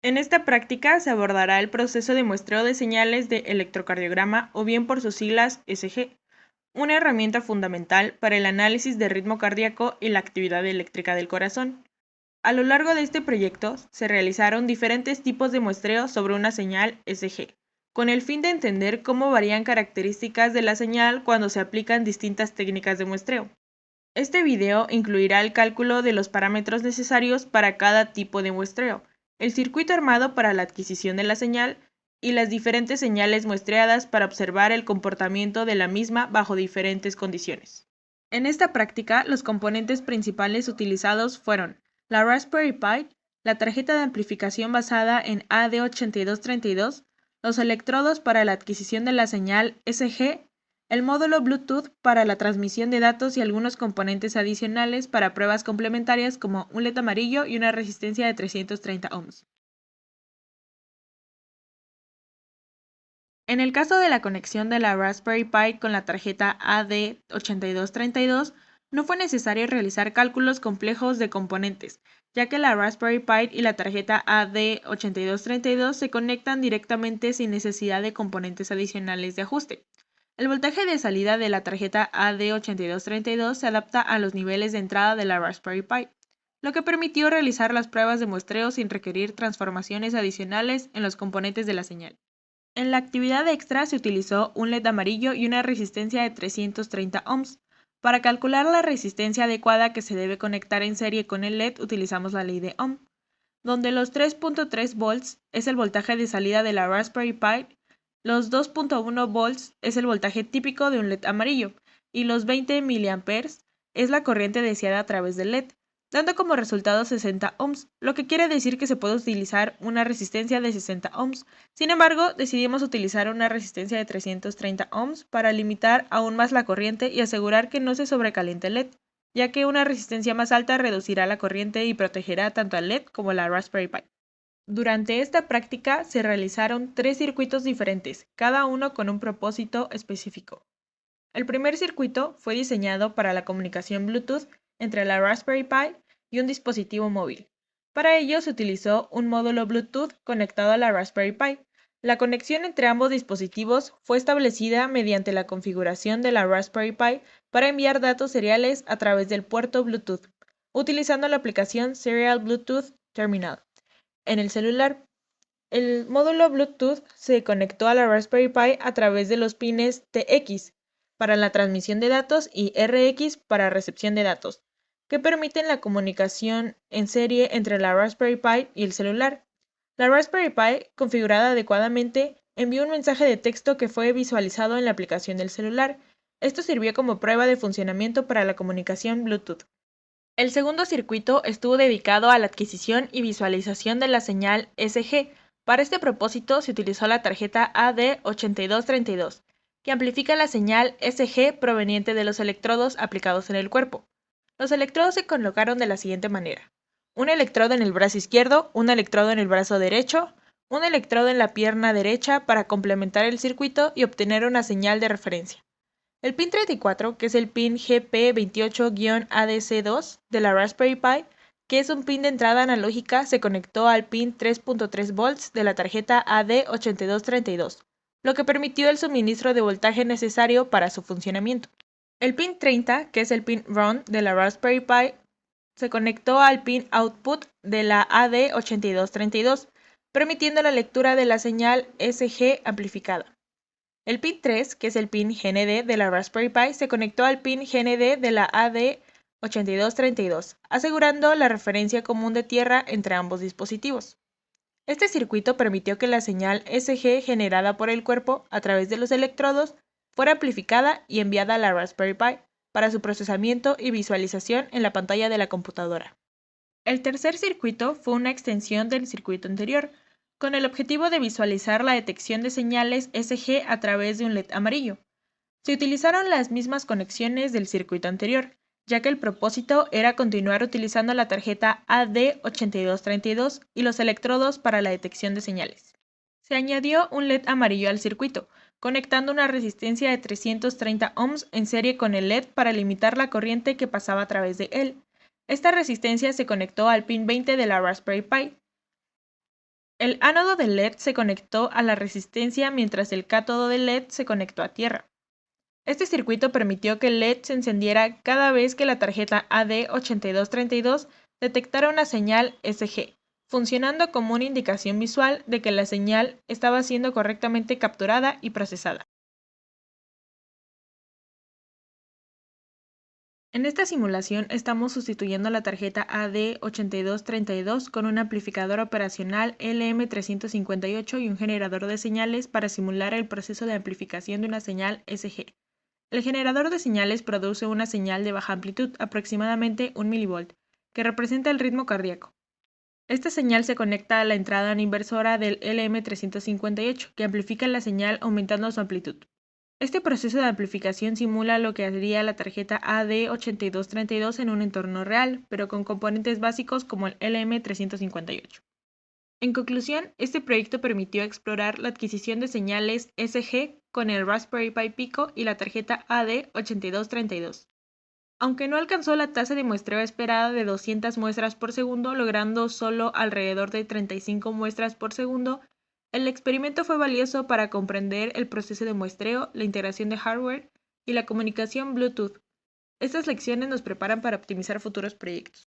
En esta práctica se abordará el proceso de muestreo de señales de electrocardiograma o bien por sus siglas ECG, una herramienta fundamental para el análisis de ritmo cardíaco y la actividad eléctrica del corazón. A lo largo de este proyecto se realizaron diferentes tipos de muestreo sobre una señal ECG, con el fin de entender cómo varían características de la señal cuando se aplican distintas técnicas de muestreo. Este video incluirá el cálculo de los parámetros necesarios para cada tipo de muestreo, el circuito armado para la adquisición de la señal y las diferentes señales muestreadas para observar el comportamiento de la misma bajo diferentes condiciones. En esta práctica, los componentes principales utilizados fueron la Raspberry Pi, la tarjeta de amplificación basada en AD8232, los electrodos para la adquisición de la señal SG, el módulo Bluetooth para la transmisión de datos y algunos componentes adicionales para pruebas complementarias como un LED amarillo y una resistencia de 330 ohms. En el caso de la conexión de la Raspberry Pi con la tarjeta AD8232, no fue necesario realizar cálculos complejos de componentes, ya que la Raspberry Pi y la tarjeta AD8232 se conectan directamente sin necesidad de componentes adicionales de ajuste. El voltaje de salida de la tarjeta AD8232 se adapta a los niveles de entrada de la Raspberry Pi, lo que permitió realizar las pruebas de muestreo sin requerir transformaciones adicionales en los componentes de la señal. En la actividad extra se utilizó un LED amarillo y una resistencia de 330 ohms. Para calcular la resistencia adecuada que se debe conectar en serie con el LED utilizamos la ley de Ohm, donde los 3.3 volts es el voltaje de salida de la Raspberry Pi, los 2.1 volts es el voltaje típico de un LED amarillo y los 20 mA es la corriente deseada a través del LED, dando como resultado 60 ohms, lo que quiere decir que se puede utilizar una resistencia de 60 ohms. Sin embargo, decidimos utilizar una resistencia de 330 ohms para limitar aún más la corriente y asegurar que no se sobrecaliente el LED, ya que una resistencia más alta reducirá la corriente y protegerá tanto al LED como a la Raspberry Pi. Durante esta práctica se realizaron 3 circuitos diferentes, cada uno con un propósito específico. El primer circuito fue diseñado para la comunicación Bluetooth entre la Raspberry Pi y un dispositivo móvil. Para ello se utilizó un módulo Bluetooth conectado a la Raspberry Pi. La conexión entre ambos dispositivos fue establecida mediante la configuración de la Raspberry Pi para enviar datos seriales a través del puerto Bluetooth, utilizando la aplicación Serial Bluetooth Terminal. En el celular, el módulo Bluetooth se conectó a la Raspberry Pi a través de los pines TX para la transmisión de datos y RX para recepción de datos, que permiten la comunicación en serie entre la Raspberry Pi y el celular. La Raspberry Pi, configurada adecuadamente, envió un mensaje de texto que fue visualizado en la aplicación del celular. Esto sirvió como prueba de funcionamiento para la comunicación Bluetooth. El segundo circuito estuvo dedicado a la adquisición y visualización de la señal SG. Para este propósito se utilizó la tarjeta AD8232, que amplifica la señal SG proveniente de los electrodos aplicados en el cuerpo. Los electrodos se colocaron de la siguiente manera: un electrodo en el brazo izquierdo, un electrodo en el brazo derecho, un electrodo en la pierna derecha para complementar el circuito y obtener una señal de referencia. El pin 34, que es el pin GP28-ADC2 de la Raspberry Pi, que es un pin de entrada analógica, se conectó al pin 3.3 volts de la tarjeta AD8232, lo que permitió el suministro de voltaje necesario para su funcionamiento. El pin 30, que es el pin RON de la Raspberry Pi, se conectó al pin output de la AD8232, permitiendo la lectura de la señal SG amplificada. El pin 3, que es el pin GND de la Raspberry Pi, se conectó al pin GND de la AD8232, asegurando la referencia común de tierra entre ambos dispositivos. Este circuito permitió que la señal SG generada por el cuerpo a través de los electrodos fuera amplificada y enviada a la Raspberry Pi para su procesamiento y visualización en la pantalla de la computadora. El tercer circuito fue una extensión del circuito anterior, con el objetivo de visualizar la detección de señales SG a través de un LED amarillo. Se utilizaron las mismas conexiones del circuito anterior, ya que el propósito era continuar utilizando la tarjeta AD8232 y los electrodos para la detección de señales. Se añadió un LED amarillo al circuito, conectando una resistencia de 330 ohms en serie con el LED para limitar la corriente que pasaba a través de él. Esta resistencia se conectó al pin 20 de la Raspberry Pi. El ánodo del LED se conectó a la resistencia mientras el cátodo del LED se conectó a tierra. Este circuito permitió que el LED se encendiera cada vez que la tarjeta AD8232 detectara una señal SG, funcionando como una indicación visual de que la señal estaba siendo correctamente capturada y procesada. En esta simulación estamos sustituyendo la tarjeta AD8232 con un amplificador operacional LM358 y un generador de señales para simular el proceso de amplificación de una señal SG. El generador de señales produce una señal de baja amplitud, aproximadamente 1 mV, que representa el ritmo cardíaco. Esta señal se conecta a la entrada no inversora del LM358, que amplifica la señal aumentando su amplitud. Este proceso de amplificación simula lo que haría la tarjeta AD8232 en un entorno real, pero con componentes básicos como el LM358. En conclusión, este proyecto permitió explorar la adquisición de señales SG con el Raspberry Pi Pico y la tarjeta AD8232. Aunque no alcanzó la tasa de muestreo esperada de 200 muestras por segundo, logrando solo alrededor de 35 muestras por segundo, el experimento fue valioso para comprender el proceso de muestreo, la integración de hardware y la comunicación Bluetooth. Estas lecciones nos preparan para optimizar futuros proyectos.